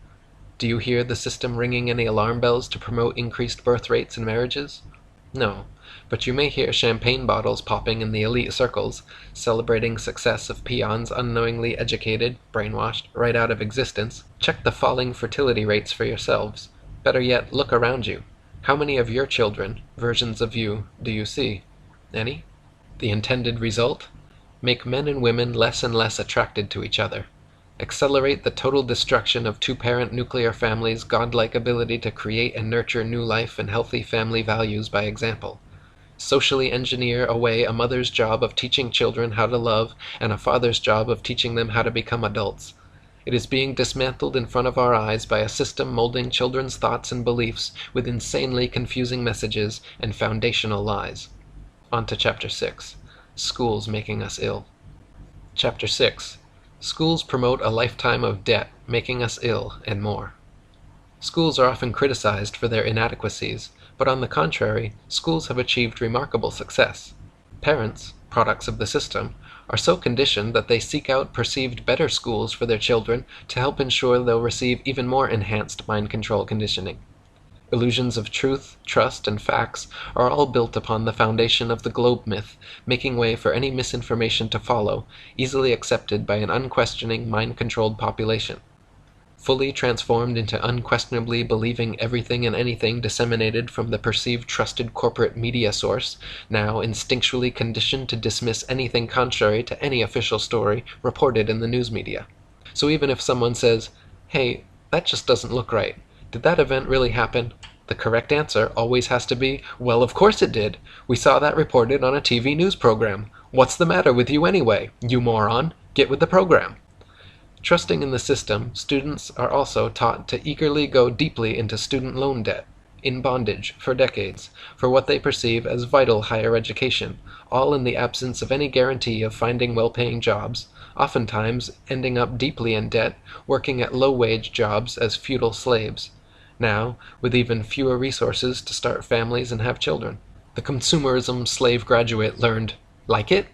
Do you hear the system ringing any alarm bells to promote increased birth rates and marriages? No, but you may hear champagne bottles popping in the elite circles, celebrating success of peons unknowingly educated, brainwashed, right out of existence. Check the falling fertility rates for yourselves. Better yet, look around you. How many of your children, versions of you, do you see? Any? The intended result? Make men and women less and less attracted to each other. Accelerate the total destruction of two-parent nuclear families' godlike ability to create and nurture new life and healthy family values by example. Socially engineer away a mother's job of teaching children how to love and a father's job of teaching them how to become adults. It is being dismantled in front of our eyes by a system molding children's thoughts and beliefs with insanely confusing messages and foundational lies. On to Chapter 6. Schools making us ill. Chapter 6. Schools promote a lifetime of debt, making us ill, and more. Schools are often criticized for their inadequacies, but on the contrary, schools have achieved remarkable success. Parents, products of the system, are so conditioned that they seek out perceived better schools for their children to help ensure they'll receive even more enhanced mind control conditioning. Illusions of truth, trust, and facts are all built upon the foundation of the globe myth, making way for any misinformation to follow, easily accepted by an unquestioning, mind-controlled population. Fully transformed into unquestionably believing everything and anything disseminated from the perceived trusted corporate media source, now instinctually conditioned to dismiss anything contrary to any official story reported in the news media. So even if someone says, "Hey, that just doesn't look right. Did that event really happen?" the correct answer always has to be, "Well, of course it did. We saw that reported on a TV news program. What's the matter with you anyway, you moron? Get with the program." Trusting in the system, students are also taught to eagerly go deeply into student loan debt, in bondage for decades, for what they perceive as vital higher education, all in the absence of any guarantee of finding well-paying jobs, oftentimes ending up deeply in debt, working at low-wage jobs as feudal slaves. Now, with even fewer resources to start families and have children. The consumerism slave graduate learned, like it?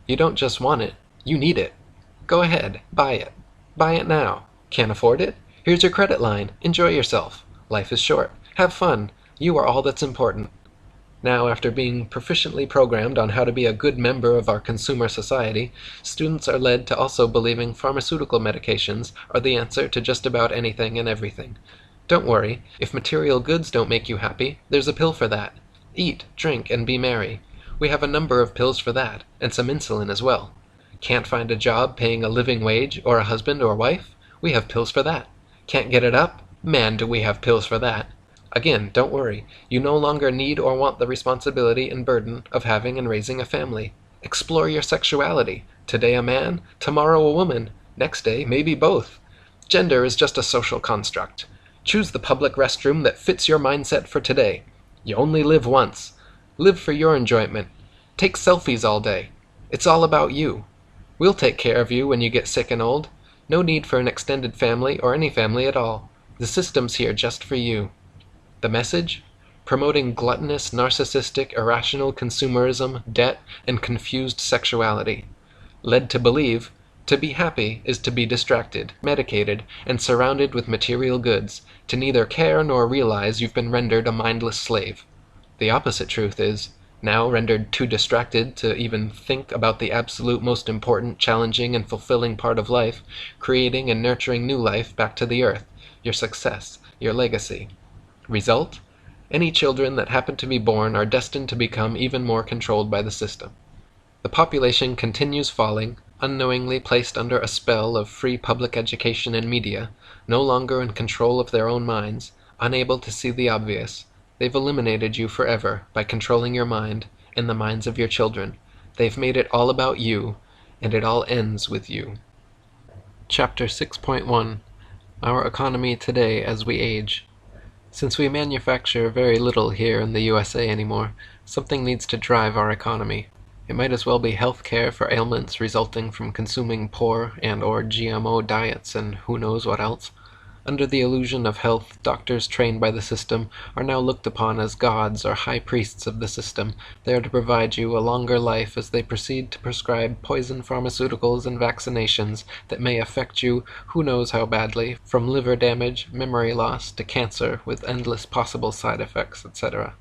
You don't just want it, you need it. Go ahead, buy it. Buy it now. Can't afford it? Here's your credit line. Enjoy yourself. Life is short. Have fun. You are all that's important. Now, after being proficiently programmed on how to be a good member of our consumer society, students are led to also believing pharmaceutical medications are the answer to just about anything and everything. Don't worry, if material goods don't make you happy, there's a pill for that. Eat, drink, and be merry. We have a number of pills for that, and some insulin as well. Can't find a job paying a living wage or a husband or wife? We have pills for that. Can't get it up? Man, do we have pills for that. Again, don't worry. You no longer need or want the responsibility and burden of having and raising a family. Explore your sexuality. Today a man, tomorrow a woman, next day maybe both. Gender is just a social construct. Choose the public restroom that fits your mindset for today. You only live once. Live for your enjoyment. Take selfies all day. It's all about you. We'll take care of you when you get sick and old. No need for an extended family or any family at all. The system's here just for you. The message? Promoting gluttonous, narcissistic, irrational consumerism, debt, and confused sexuality. Led to believe, to be happy is to be distracted, medicated, and surrounded with material goods, to neither care nor realize you've been rendered a mindless slave. The opposite truth is, now rendered too distracted to even think about the absolute most important, challenging, and fulfilling part of life, creating and nurturing new life back to the earth, your success, your legacy. Result? Any children that happen to be born are destined to become even more controlled by the system. The population continues falling, unknowingly placed under a spell of free public education and media, no longer in control of their own minds, Unable to see the obvious, they've eliminated you forever by controlling your mind and the minds of your children. They've made it all about you, and it all ends with you. Chapter 6.1 Our Economy Today as We Age. Since we manufacture very little here in the USA anymore, something needs to drive our economy. It might as well be health care for ailments resulting from consuming poor and/or GMO diets and who knows what else. Under the illusion of health, doctors trained by the system are now looked upon as gods or high priests of the system. They are to provide you a longer life as they proceed to prescribe poison pharmaceuticals and vaccinations that may affect you who knows how badly, from liver damage, memory loss, to cancer with endless possible side effects, etc.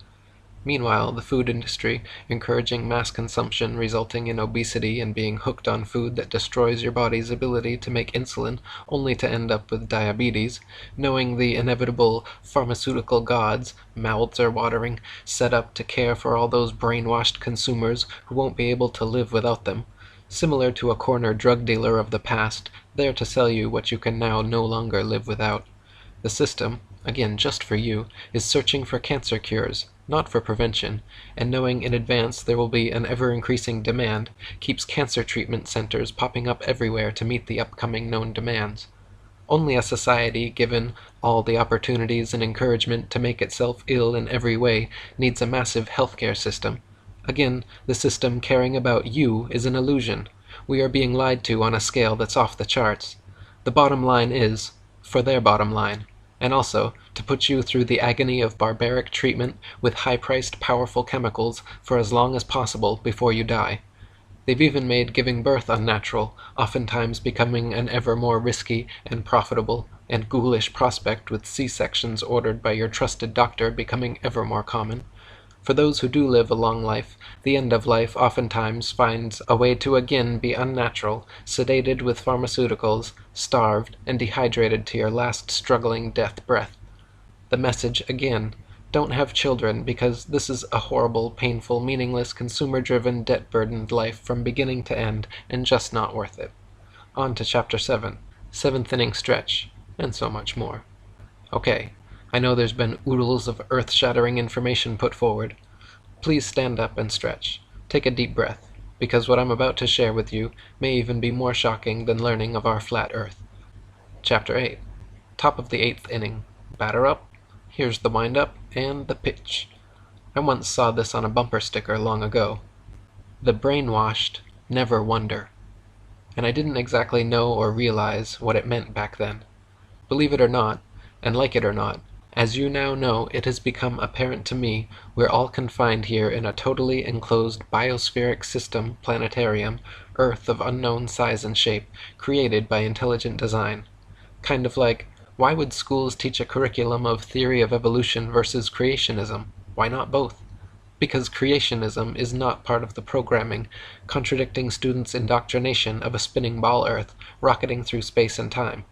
Meanwhile, the food industry, encouraging mass consumption resulting in obesity and being hooked on food that destroys your body's ability to make insulin only to end up with diabetes, knowing the inevitable pharmaceutical gods, mouths are watering, set up to care for all those brainwashed consumers who won't be able to live without them. Similar to a corner drug dealer of the past, there to sell you what you can now no longer live without. The system, again just for you, is searching for cancer cures, not for prevention, and knowing in advance there will be an ever-increasing demand, keeps cancer treatment centers popping up everywhere to meet the upcoming known demands. Only a society given all the opportunities and encouragement to make itself ill in every way needs a massive healthcare system. Again, the system caring about you is an illusion. We are being lied to on a scale that's off the charts. The bottom line is, for their bottom line, and also to put you through the agony of barbaric treatment with high-priced powerful chemicals for as long as possible before you die. They've even made giving birth unnatural, oftentimes becoming an ever more risky and profitable and ghoulish prospect, with C-sections ordered by your trusted doctor becoming ever more common. For those who do live a long life, the end of life oftentimes finds a way to again be unnatural, sedated with pharmaceuticals, starved, and dehydrated to your last struggling death breath. The message, again, don't have children because this is a horrible, painful, meaningless, consumer-driven, debt-burdened life from beginning to end, and just not worth it. On to Chapter 7, Seventh Inning Stretch, and so much more. Okay. I know there's been oodles of earth-shattering information put forward. Please stand up and stretch. Take a deep breath, because what I'm about to share with you may even be more shocking than learning of our flat Earth. Chapter 8. Top of the 8th inning. Batter up. Here's the wind-up and the pitch. I once saw this on a bumper sticker long ago. The brainwashed never wonder. And I didn't exactly know or realize what it meant back then. Believe it or not, and like it or not, as you now know, it has become apparent to me we're all confined here in a totally enclosed biospheric system planetarium, Earth of unknown size and shape, created by intelligent design. Kind of like, why would schools teach a curriculum of theory of evolution versus creationism? Why not both? Because creationism is not part of the programming, contradicting students' indoctrination of a spinning ball Earth rocketing through space and time.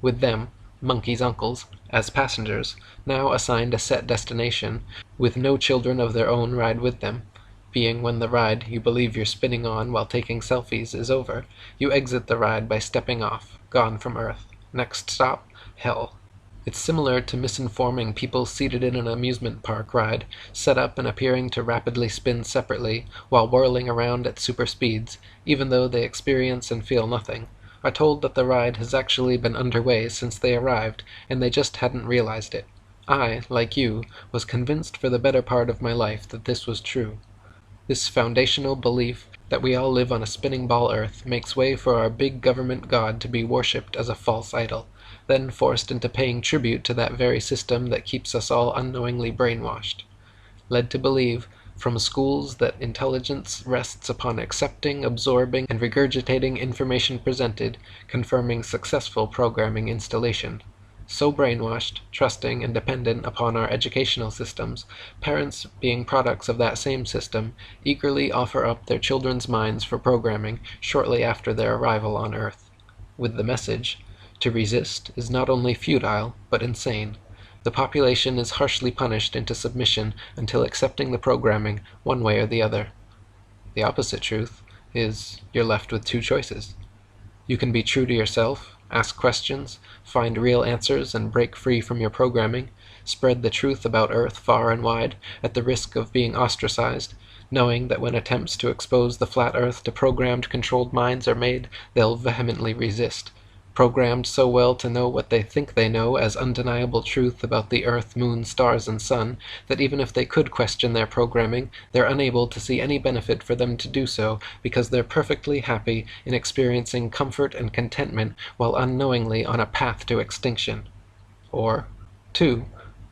With them, monkeys' uncles, as passengers, now assigned a set destination, with no children of their own ride with them, being when the ride you believe you're spinning on while taking selfies is over, you exit the ride by stepping off, gone from Earth. Next stop, hell. It's similar to misinforming people seated in an amusement park ride, set up and appearing to rapidly spin separately while whirling around at super speeds, even though they experience and feel nothing, are told that the ride has actually been underway since they arrived, and they just hadn't realized it. I, like you, was convinced for the better part of my life that this was true. This foundational belief that we all live on a spinning ball Earth makes way for our big government god to be worshipped as a false idol, then forced into paying tribute to that very system that keeps us all unknowingly brainwashed. Led to believe, from schools, that intelligence rests upon accepting, absorbing, and regurgitating information presented, confirming successful programming installation. So brainwashed, trusting, and dependent upon our educational systems, parents, being products of that same system, eagerly offer up their children's minds for programming shortly after their arrival on Earth, with the message, to resist is not only futile, but insane. The population is harshly punished into submission until accepting the programming one way or the other. The opposite truth is you're left with two choices. You can be true to yourself, ask questions, find real answers, and break free from your programming, spread the truth about Earth far and wide, at the risk of being ostracized, knowing that when attempts to expose the flat Earth to programmed, controlled minds are made, they'll vehemently resist, programmed so well to know what they think they know as undeniable truth about the Earth, Moon, stars, and Sun, that even if they could question their programming, they're unable to see any benefit for them to do so, because they're perfectly happy in experiencing comfort and contentment while unknowingly on a path to extinction. Or, 2.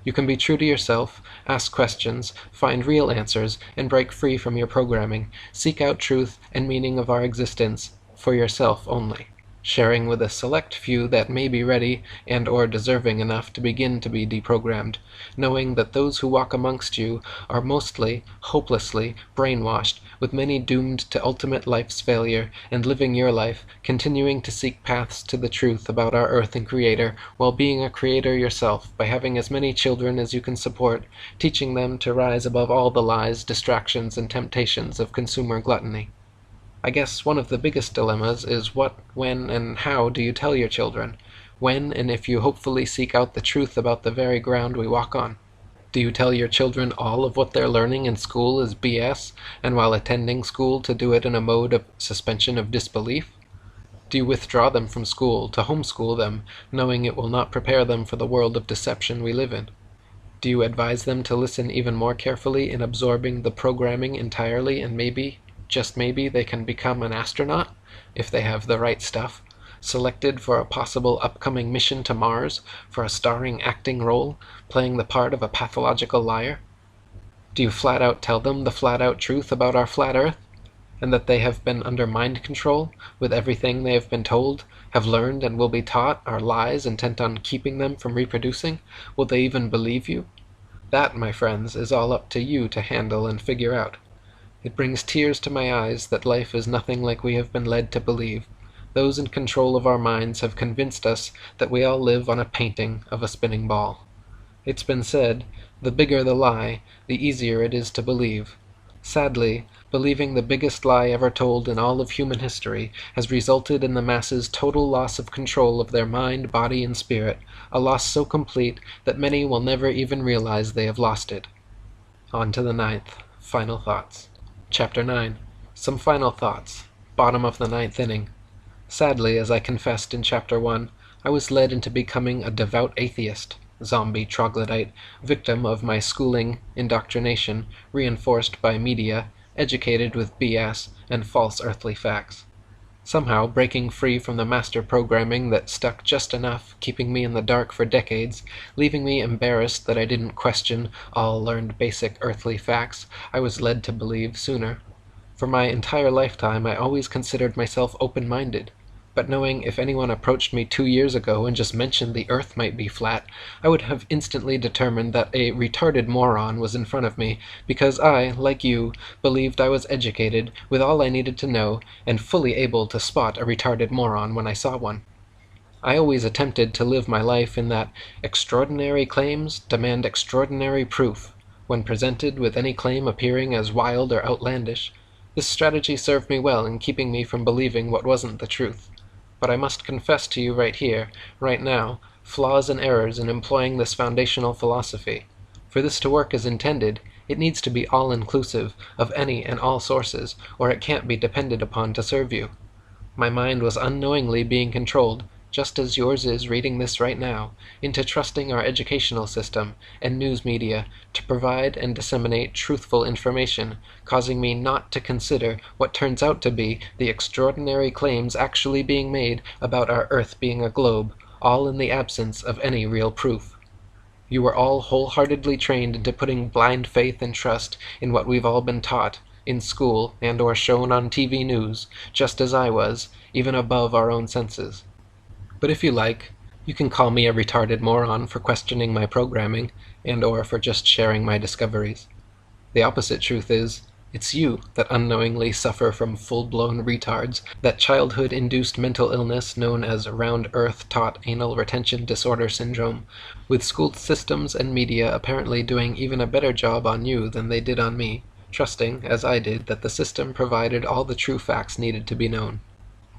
You can be true to yourself, ask questions, find real answers, and break free from your programming. Seek out truth and meaning of our existence for yourself only, sharing with a select few that may be ready and or deserving enough to begin to be deprogrammed, knowing that those who walk amongst you are mostly, hopelessly, brainwashed, with many doomed to ultimate life's failure, and living your life, continuing to seek paths to the truth about our Earth and Creator, while being a creator yourself by having as many children as you can support, teaching them to rise above all the lies, distractions, and temptations of consumer gluttony. I guess one of the biggest dilemmas is what, when, and how do you tell your children? When and if you hopefully seek out the truth about the very ground we walk on? Do you tell your children all of what they're learning in school is BS, and while attending school to do it in a mode of suspension of disbelief? Do you withdraw them from school to homeschool them, knowing it will not prepare them for the world of deception we live in? Do you advise them to listen even more carefully in absorbing the programming entirely, and maybe, just maybe, they can become an astronaut, if they have the right stuff, selected for a possible upcoming mission to Mars, for a starring acting role, playing the part of a pathological liar? Do you flat out tell them the flat out truth about our flat Earth, and that they have been under mind control, with everything they have been told, have learned, and will be taught are lies intent on keeping them from reproducing? Will they even believe you? That, my friends, is all up to you to handle and figure out. It brings tears to my eyes that life is nothing like we have been led to believe. Those in control of our minds have convinced us that we all live on a painting of a spinning ball. It's been said, the bigger the lie, the easier it is to believe. Sadly, believing the biggest lie ever told in all of human history has resulted in the masses' total loss of control of their mind, body, and spirit, a loss so complete that many will never even realize they have lost it. On to the 9th, final thoughts. Chapter 9. Some final thoughts. Bottom of the 9th inning. Sadly, as I confessed in Chapter 1, I was led into becoming a devout atheist, zombie troglodyte, victim of my schooling indoctrination, reinforced by media, educated with BS and false earthly facts. Somehow breaking free from the master programming that stuck just enough, keeping me in the dark for decades, leaving me embarrassed that I didn't question all learned basic earthly facts I was led to believe sooner. For my entire lifetime I always considered myself open-minded, but knowing if anyone approached me 2 years ago and just mentioned the Earth might be flat, I would have instantly determined that a retarded moron was in front of me, because I, like you, believed I was educated, with all I needed to know, and fully able to spot a retarded moron when I saw one. I always attempted to live my life in that extraordinary claims demand extraordinary proof, when presented with any claim appearing as wild or outlandish. This strategy served me well in keeping me from believing what wasn't the truth. But I must confess to you right here, right now, flaws and errors in employing this foundational philosophy. For this to work as intended, it needs to be all-inclusive of any and all sources, or it can't be depended upon to serve you. My mind was unknowingly being controlled, just as yours is reading this right now, into trusting our educational system and news media to provide and disseminate truthful information, causing me not to consider what turns out to be the extraordinary claims actually being made about our Earth being a globe, all in the absence of any real proof. You were all wholeheartedly trained into putting blind faith and trust in what we've all been taught, in school and or shown on TV news, just as I was, even above our own senses. But if you like, you can call me a retarded moron for questioning my programming, and or for just sharing my discoveries. The opposite truth is, it's you that unknowingly suffer from full-blown retards, that childhood-induced mental illness known as round-earth-taught anal retention disorder syndrome, with school systems and media apparently doing even a better job on you than they did on me, trusting, as I did, that the system provided all the true facts needed to be known.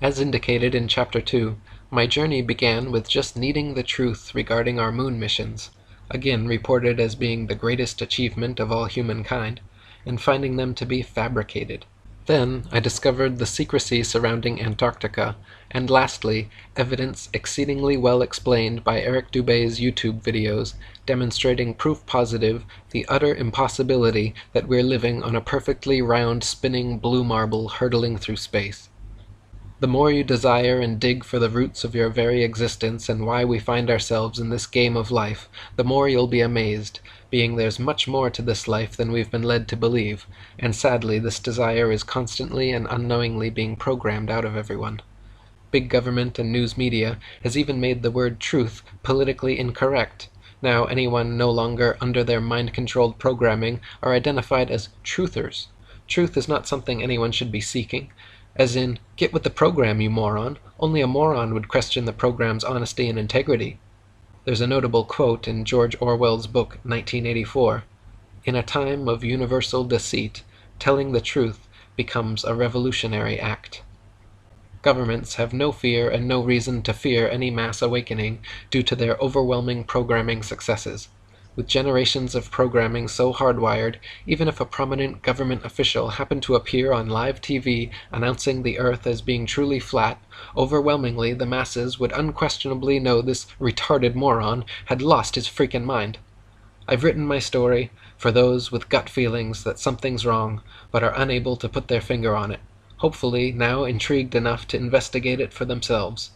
As indicated in Chapter 2, my journey began with just needing the truth regarding our moon missions. again reported as being the greatest achievement of all humankind, and finding them to be fabricated. Then I discovered the secrecy surrounding Antarctica, and lastly, evidence exceedingly well explained by Eric Dubé's YouTube videos demonstrating proof positive the utter impossibility that we're living on a perfectly round spinning blue marble hurtling through space. The more you desire and dig for the roots of your very existence and why we find ourselves in this game of life, the more you'll be amazed, being there's much more to this life than we've been led to believe, and sadly this desire is constantly and unknowingly being programmed out of everyone. Big government and news media has even made the word truth politically incorrect. Now anyone no longer under their mind-controlled programming are identified as truthers. Truth is not something anyone should be seeking. As in, get with the program, you moron. Only a moron would question the program's honesty and integrity. There's a notable quote in George Orwell's book 1984. In a time of universal deceit, telling the truth becomes a revolutionary act. Governments have no fear and no reason to fear any mass awakening due to their overwhelming programming successes. With generations of programming so hardwired, even if a prominent government official happened to appear on live TV announcing the Earth as being truly flat, overwhelmingly the masses would unquestionably know this retarded moron had lost his freaking mind. I've written my story for those with gut feelings that something's wrong, but are unable to put their finger on it, hopefully now intrigued enough to investigate it for themselves.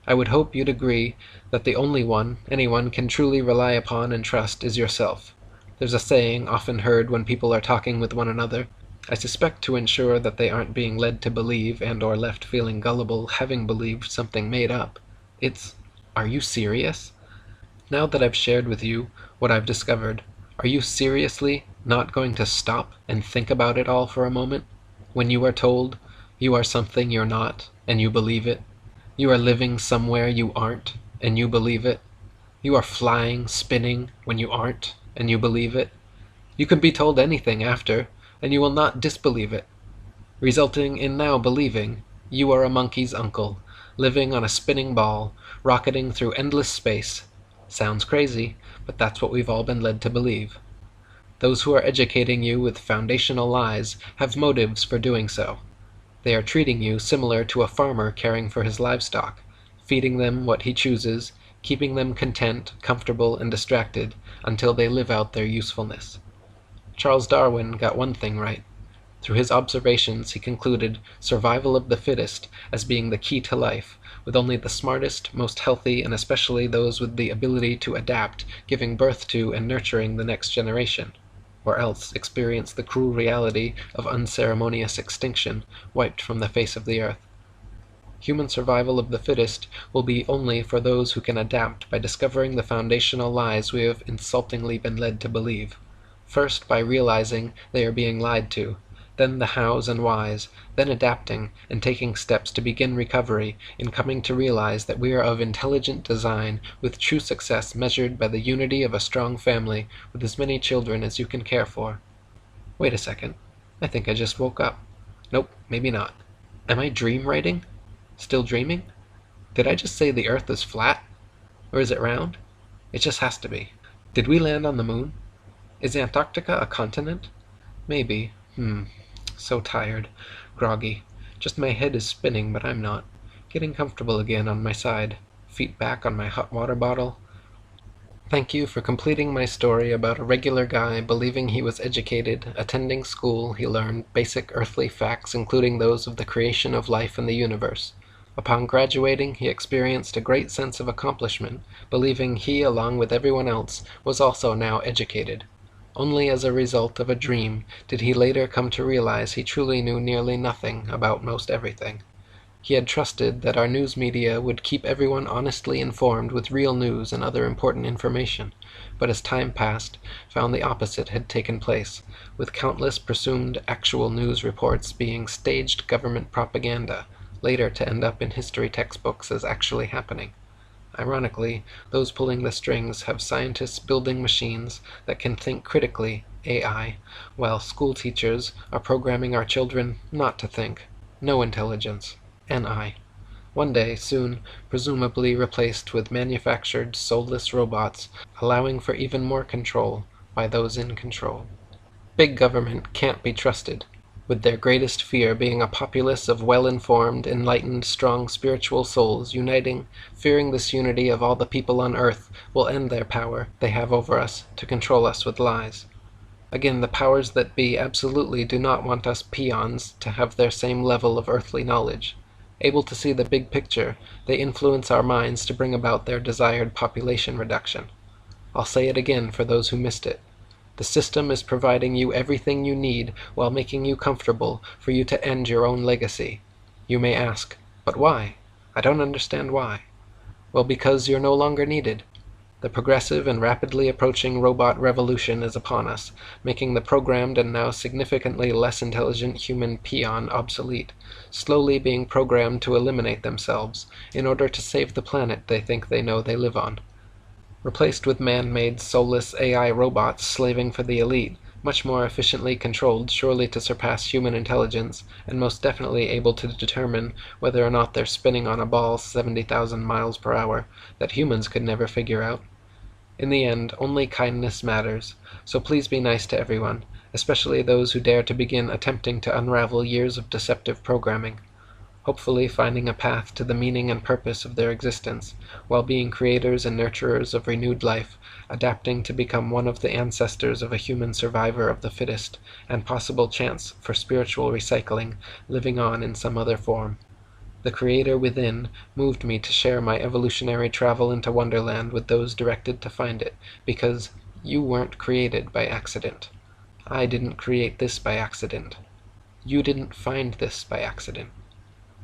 I would hope you'd agree that the only one anyone can truly rely upon and trust is yourself. There's a saying often heard when people are talking with one another, I suspect to ensure that they aren't being led to believe and or left feeling gullible having believed something made up. It's, are you serious? Now that I've shared with you what I've discovered, are you seriously not going to stop and think about it all for a moment? When you are told you are something you're not, and you believe it. You are living somewhere you aren't, and you believe it. You are flying, spinning, when you aren't, and you believe it. You can be told anything after, and you will not disbelieve it, resulting in now believing you are a monkey's uncle, living on a spinning ball, rocketing through endless space. Sounds crazy, but that's what we've all been led to believe. Those who are educating you with foundational lies have motives for doing so. They are treating you similar to a farmer caring for his livestock, feeding them what he chooses, keeping them content, comfortable, and distracted until they live out their usefulness. Charles Darwin got one thing right. Through his observations, he concluded survival of the fittest as being the key to life, with only the smartest, most healthy, and especially those with the ability to adapt, giving birth to and nurturing the next generation, or else experience the cruel reality of unceremonious extinction, wiped from the face of the earth. Human survival of the fittest will be only for those who can adapt by discovering the foundational lies we have insultingly been led to believe. First by realizing they are being lied to, then the hows and whys, then adapting and taking steps to begin recovery in coming to realize that we are of intelligent design, with true success measured by the unity of a strong family with as many children as you can care for. Wait a second. I think I just woke up. Nope, maybe not. Am I dream writing? Still dreaming? Did I just say the Earth is flat? Or is it round? It just has to be. Did we land on the moon? Is Antarctica a continent? Maybe. So tired. Groggy. Just my head is spinning, but I'm not. Getting comfortable again on my side. Feet back on my hot water bottle. Thank you for completing my story about a regular guy believing he was educated, attending school. He learned basic earthly facts, including those of the creation of life and the universe. Upon graduating, he experienced a great sense of accomplishment, believing he, along with everyone else, was also now educated. Only as a result of a dream did he later come to realize he truly knew nearly nothing about most everything. He had trusted that our news media would keep everyone honestly informed with real news and other important information, but as time passed, found the opposite had taken place, with countless presumed actual news reports being staged government propaganda, later to end up in history textbooks as actually happening. Ironically, those pulling the strings have scientists building machines that can think critically, AI, while school teachers are programming our children not to think, no intelligence, NI. One day, soon, presumably replaced with manufactured, soulless robots, allowing for even more control by those in control. Big government can't be trusted, with their greatest fear being a populace of well-informed, enlightened, strong spiritual souls uniting, fearing this unity of all the people on earth will end their power they have over us to control us with lies. Again, the powers that be absolutely do not want us peons to have their same level of earthly knowledge. Able to see the big picture, they influence our minds to bring about their desired population reduction. I'll say it again for those who missed it. The system is providing you everything you need while making you comfortable for you to end your own legacy. You may ask, but why? I don't understand why. Well, because you're no longer needed. The progressive and rapidly approaching robot revolution is upon us, making the programmed and now significantly less intelligent human peon obsolete, slowly being programmed to eliminate themselves in order to save the planet they think they know they live on. Replaced with man-made, soulless AI robots slaving for the elite, much more efficiently controlled surely to surpass human intelligence, and most definitely able to determine whether or not they're spinning on a ball 70,000 miles per hour, that humans could never figure out. In the end, only kindness matters, so please be nice to everyone, especially those who dare to begin attempting to unravel years of deceptive programming, hopefully finding a path to the meaning and purpose of their existence, while being creators and nurturers of renewed life, adapting to become one of the ancestors of a human survivor of the fittest, and possible chance for spiritual recycling, living on in some other form. The Creator within moved me to share my evolutionary travel into Wonderland with those directed to find it, because you weren't created by accident. I didn't create this by accident. You didn't find this by accident.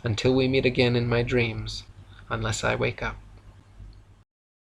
Until we meet again in my dreams, unless I wake up.